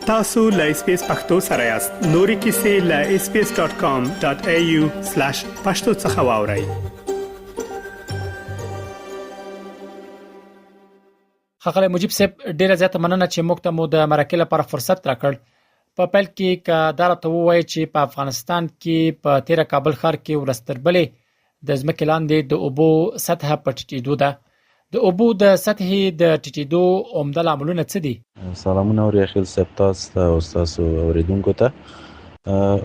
tasu.lspacepakhtosarayast nori kisi.lspace.com.au/pakhtosakhawauri. خغل مجيب سب ډیره زیاته مننه چې موږ ته مو د مرکه لپاره فرصت راکړ. په پیل کې کدارته وایي چې په افغانستان کې په 13 کابل ښار کې ورستربلې د ځمکې لاندې د اوبو سطح په ټیټېدو ده. د اوبو د سطحې د ټیټېدو عمده لاملونه څه دي؟ سلامونه اوري خیل سپتاس او تاسو اوریدونکو ته.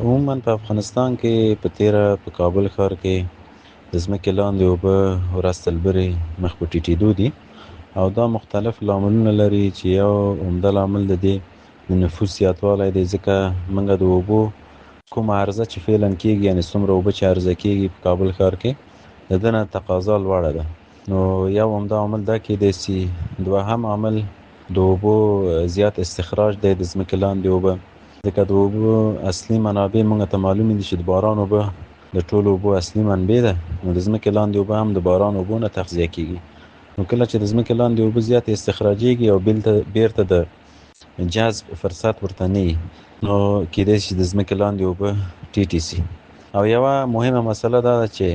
عموما په افغانستان کې په 13 په کابل ښار کې د ځمکې لاندې اوبه ورستربلې مخ په ټیټېدو دي او دا مختلف لاملونه لري چې یو عمده لامل د دې د نفوس زیاتوالی دی، ځکه موږ د اوبو کوم عرضه چې فعلا کېږي، یعنې څومره اوبه چې عرضه کېږي په کابل ښار کې د ده نه تقاضا لوړه ده. نو یو عمده عامل دا کېدی سي. دوهم عامل د اوبو زیات استخراج دی د ځمکې لاندې اوبه، ځکه د اوبو اصلي منابع موږ ته معلوم دي چې د باران اوبه د ټولو اوبو اصلي منبع ده. نو د ځمکې لاندې اوبه هم د باران اوبو نه تغذیه کېږي. نو کله چې د ځمکې لاندې اوبه زیات استخراجېږي او بیرته د جذب فرصت ورته نه وي، نو کېدای شي د ځمکې لاندې اوبه ټیټې سي. او یوه مهمه مسله دا ده چې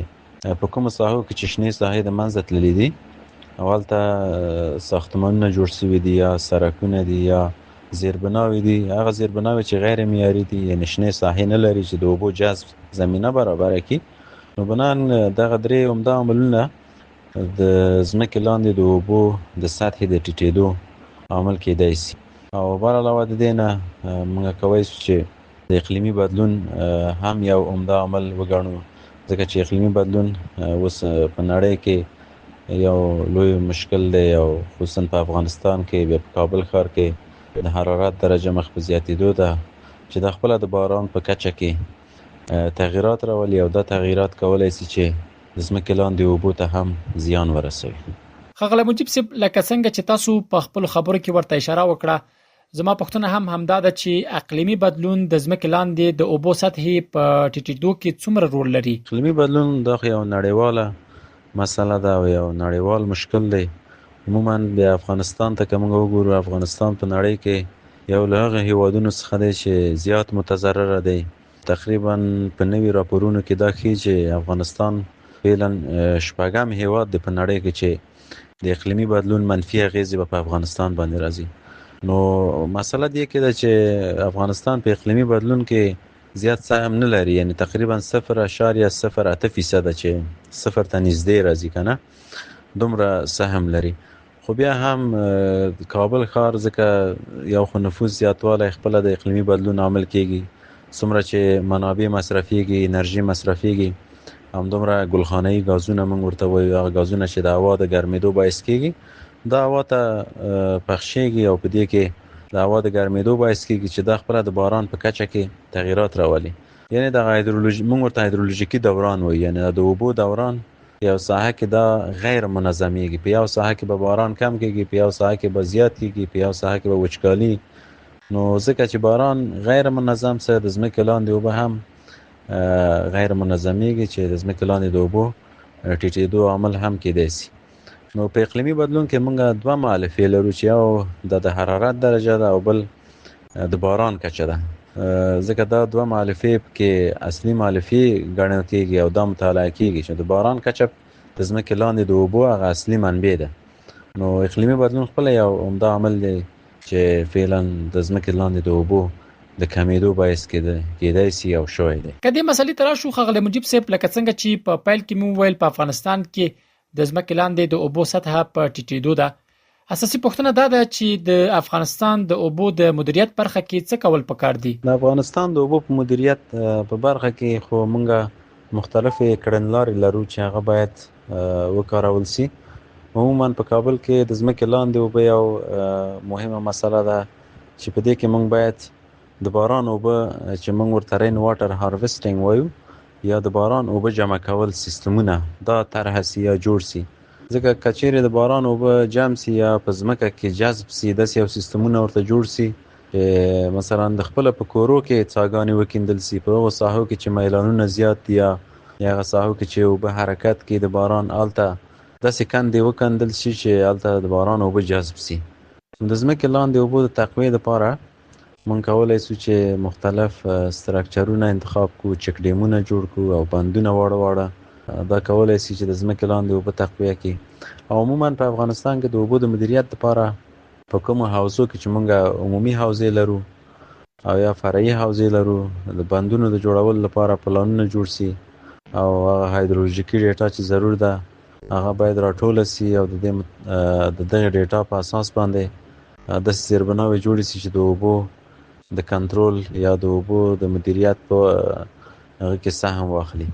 په کومو ساحو کې چې شنې ساحې د منځه تللي دي او هلته ساختمانونه جوړ شوي دي یا سړکونه دي یا زیربناوې دي، هغه زیربناوې چې غیر معیاري دي، یعنې شنې ساحې نه لري چې د اوبو جذب زمینه برابره کړي، نو بنان دغه درې عمده عاملونه د ځمکې لاندې د اوبو د سطحې د ټیټېدو عامل کېدای سي. او بر علاوه د دې نه موږ کولی شو چې د اقلیمي بدلون هم یو عمده عامل وګڼو، ځکه چې اقلیمي بدلون اوس په نړۍ کې یو لوی مشکل دی، او خصوصا په افغانستان کې بیا په کابل ښار کې د حرارت درجه مخ په زیاتېدو ده چې د خپله د باران په کچه کې تغییرات راولي، او دا تغییرات کولی سي چې د ځمکې لاندې اوبو ته هم زیان ورسوي. خغل مجيب سب لکه څنګه چې تاسو په خپل خبرو کې ورته اشاره وکړه، زما پوښتنه هم همدا ده چې اقلیمي بدلون د ځمکې لاندې د اوبو سطحې په ټیټېدو کې څومره رول لري؟ اقلیمي بدلون دا یو نړیواله مسله ده او یو نړیوال مشکل دی. عموما بیا افغانستان ته که موږ وګورو، افغانستان په نړۍ کې یو له هغه هیوادونو څخه دی چې زیات متضرره دی. تقریبا په نوي راپورونو کې دا ښیي چې افغانستان فعلا شپږم هیواد دی په نړۍ کې چې د اقلیمي بدلون منفي اغیزې په افغانستان باندې راځي. نو مسله دې کې ده چې افغانستان په اقلیمي بدلون کې زیات سهم نه لري، یعنی تقریبا 0.08% چې صفر ته نږدې راځي کنه، دومره سهم لري. خو بیا هم کابل ښار ځکه یو خو نفوس زیاتوالی خپله د اقلیمي بدلون عامل کېږي، څومره چې منابع مصرفېږي، انرژي مصرفېږي، همدومره ګلخانه‌ایي ګازونه موږ ورته وایو، هغه ګازونه چې د هوا د ګرمېدو باعث کېږي دا هوا ته پخشېږي او په دې کې د هوا د ګرمېدو باعث کېږي چې دا خپله د باران په کچه کې تغییرات راولي. یعنې دغه موږ ورته هایدرولوژیکي دوران وایو، یعنې د اوبو دوران یو ساحه کې دا غیر منظمېږي. په یو ساحه کې به باران کم کېږي، په یو ساحه کې به زیات کېږي، په یو ساحه کې به وچکالي. نو ځکه چې باران غیر منظم سره د ځمکې لاندې اوبه هم غیر منظمېږي چې د ځمکې لاندې د اوبو ټیټېدو عامل هم کېدای سي. نو په اقلیمي بدلون کې موږ دوه مؤلفې لرو چې یو د حرارت درجه ده او بل د باران کچه ده، ځکه دا دوه مؤلفې کې اصلي مؤلفې ګڼل کېږي او دا مطالعه کېږي چې د باران کچه د ځمکې لاندې د اوبو هغه اصلي منبع ده. نو اقلیمي بدلون خپله یو عمده عامل دی چې فعلا د ځمکې لاندې د اوبو د کمیدو باعث کېدای سي او شوی دی. که دې مسلې ته راشو ښاغلی مجيب صاحب، لکه څنګه چې په پیل کې مو وویل په افغانستان کې د ځمکې لاندې د اوبو سطحه په ټیټېدو ده. اساسي پوښتنه دا ده چې د افغانستان د اوبو د مدیریت برخه کې څه کول پکار دي؟ د افغانستان د اوبو په مدیریت په برخه کې خو موږ مختلفې کړنلارې لرو چې هغه باید وکارول سي. عموما په کابل کې د ځمکې لاندې اوبه یو مهمه مسله ده چې په دې کې موږ باید د باران اوبه چې موږ ورته رین واټر هارویسټینګ وایو یا د باران اوبه جمع کول سیستمونه دا طرح سي یا جوړ سي، ځکه که چیرې د باران اوبه جمع سي یا په ځمکه کې جذب سي، داسې یو سیستمونه ورته جوړ سي چې مثلا د خپله په کورو کې څاګانې وکیندل سي، په هغو ساحو کې چې میلانونه زیات دي یا هغه ساحو کې چې اوبه حرکت کوي د باران، هلته داسې کندې وکندل شي چې هلته د باران اوبه جذب سي. د ځمکې لاندې اوبو د تقویې لپاره مونږ کولای شو چې مختلف ستراکچرونه انتخاب کو، چک ډیمونه جوړ کو او بندونه واړه دا کولای شي چې د ځمکې لاندې اوبه تقویه کړي. او عموما په افغانستان کې د اوبو د مدیریت لپاره په کومو حوزو کې چې مونږ عمومي حوزې لرو او یا فرعي حوزې لرو، د بندونو د جوړولو لپاره پلانونه جوړ سي او هغه هایدرولوژیکي ډیټا چې ضرور ده هغه باید راټوله سي او د دغه ډیټا په اساس باندې د زیربناوې جوړې سي چې د اوبو د کنټرول یا د اوبو د مدیریت په هغه کې سهم واخلي.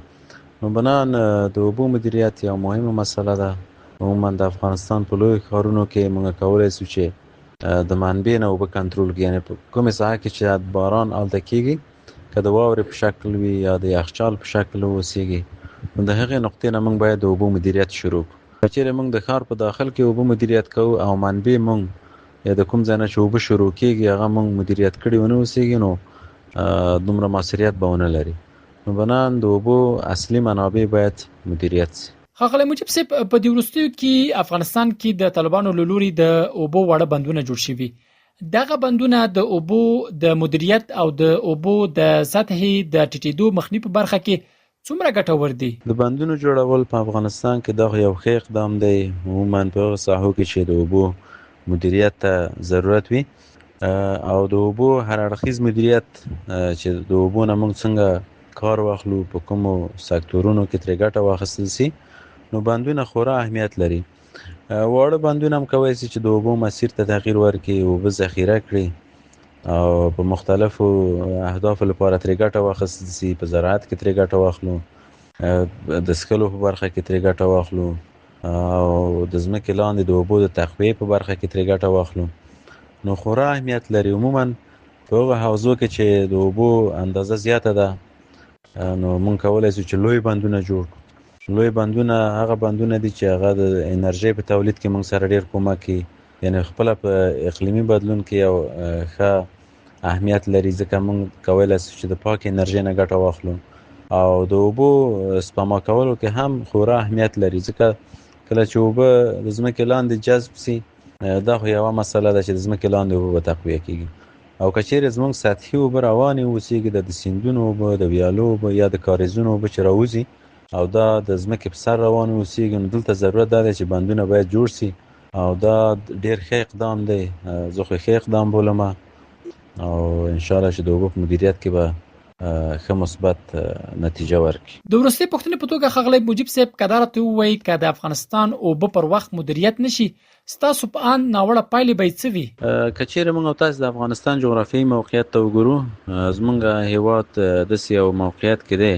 نو بنان د اوبو مدیریت یو مهمه مسله ده. عموما د افغانستان په لوی ښارونو کې موږ کولای شو چې د منبع نه اوبه کنټرول کړي، یعنی په کومه ساحه کې چې باران الته کېږي که د واورې په شکل وي یا د یخچال په شکل اوسېږي، نو د هغې نقطې نه موږ باید د اوبو مدیریت شروع کړو. که چېرې موږ د ښار په داخل کې اوبه مدیریت کوو او منبع موږ یا د کوم ځای نه چې اوبه شروع کېږي هغه موږ مدیریت کړي ونه اوسېږي، نو دومره موثریت به ونه لري. نو بنان د اوبو اصلي منابع باید مدیریت شي. ښاغلی مجیب صاحب، په دې وروستیو کې افغانستان کې د طالبانو له لوري د اوبو واړه بندونه جوړ شوي. دغه بندونه د اوبو د مدیریت او د اوبو د سطحې د ټیټېدو مخنیوي په برخه کې څومره ګټور دي؟ د بندونو جوړول په افغانستان کې دا یو ښه اقدام دی. عموما په هغه ساحو کې چې د اوبو مدیریت ته ضرورت وي او د اوبو هر اړخیز مدیریت چې د اوبو نه موږ څنګه کار واخلو، په کومو سکتورونو کې ترې ګټه واخیستل سي، نو بندونه خورا اهمیت لري. واړه بندونه هم کولی شي چې د اوبو مسیر ته تغییر ورکړي، اوبه ذخیره کړي او په مختلفو اهدافو لپاره ترې ګټه واخیستل سي. په زراعت کې ترې ګټه واخلو، د څښلو په برخه کې ترې ګټه واخلو او د ځمکې لاندې د اوبو د تقویې په برخه کې ترې ګټه واخلو، نو خورا اهمیت لري. عموما په هغه حوزو کې چې د اوبو اندازه زیاته ده، نو موږ کولی شو چې لوی بندونه جوړ کړو. لوی بندونه هغه بندونه دي چې هغه د انرژي په تولید کې موږ سره ډیر کومک کوي، یعنی خپل په اقلیمي بدلون کې یو ښه اهمیت لري، ځکه موږ کولی شو چې د پاک انرژي نه ګټه واخلو. او د اوبو سپما کولو کې هم خورا اهمیت لري، ځکه کله چې اوبه د ځمکې لاندې جذب سي، دا خو یوه مسله ده چې د ځمکې لاندې اوبه به تقویه کېږي. او که چیرې زموږ سطحي اوبه روانې اوسېږي، د سیندونو اوبه، د ویالو اوبه یا د کاریزونو اوبه چې راوځي او دا د ځمکې په سر روان اوسېږي، نو دلته ضرورت دا دی چې بندونه باید جوړ سي او دا ډېر ښه اقدام دی. زه خو ښه اقدام بولم او انشاءالله چې د اوبو په مدیریت کې به ښه مثبت نتیجه ورکړي. د وروستۍ پوښتنې په توګه ښاغلی مجیب صاحب، که دا راته ووایي که د افغانستان اوبه پر وخت مدیریت نشي، ستاسو په اند ناوړه پایلې به یې څه وي؟ که چیرې موږ او تاسو د افغانستان جغرافیایي موقعیت ته وګورو، زموږ هیواد داسې یو موقعیت کې دی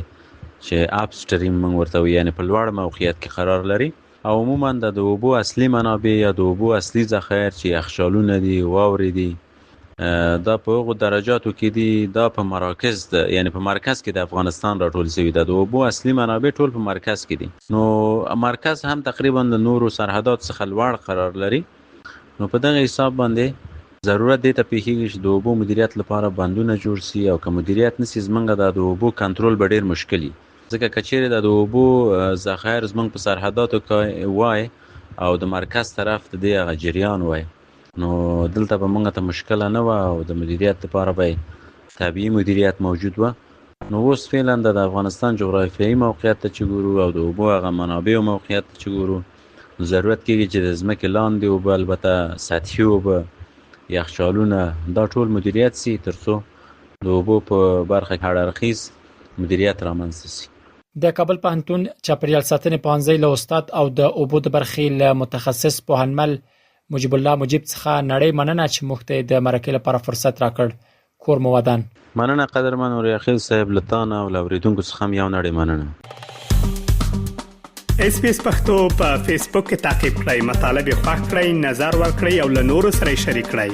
چې اپ سټریم موږ ورته وایو، یعنی په لوړ موقعیت کې قرار لري او عموما د اوبو اصلي منابع یا د اوبو اصلي ذخایر چې یخچالونه دي، واورې دي، دا په هغو درجاتو کې دي، دا په مراکز ده، یعنی په مرکز کې د افغانستان راټول شوي ده. د اوبو اصلي منابع ټول په مرکز کې دي، نو مرکز هم تقریبا د نورو سرحدات څخه لوړ قرار لري. نو په دغه حساب باندې ضرورت دی ته پیښیږي چې د اوبو مدیریت لپاره بندونه جوړ سي، او که مدیریت نسي زمونږ د اوبو کنټرول به ډېر مشکل وي، ځکه که چیرې د اوبو ذخایر زمونږ په سرحداتو کې وای او د مرکز طرف ته دی هغه جریان وای، نو دلته به موږ ته مشکله نه وه او د مدیریت لپاره به طبیعي مدیریت موجود وه. نو اوس فعلا د افغانستان جغرافیایي موقعیت ته چې ګورو او د اوبو هغه منابعو موقعیت ته چې ګورو، نو ضرورت کېږي چې د ځمکې لاندې اوبه، البته سطحي اوبه، یخچالونه، دا ټول مدیریت سي تر څو د اوبو په برخه کې هر اړخیز مدیریت رامنځته سي. د کابل پوهنتون چاپیریال ساتنې پوهنځي له استاد او د اوبو د برخې له متخصص پوهنمل مجیب الله مجیب څخه نړۍ مننه چې موږ ته د مرکې لپاره فرصت راکړ. کور مو ودان. مننه قدرمن اوریاخیل صاحب، له تا نه او له اورېدونکو څخه هم یو نړۍ مننه. SBS پښتو په فیسبوک کې تعقیب کړئ، مطالب یې خوښ کړئ، نظر ورکړئ او له نورو سره شریک کړئ.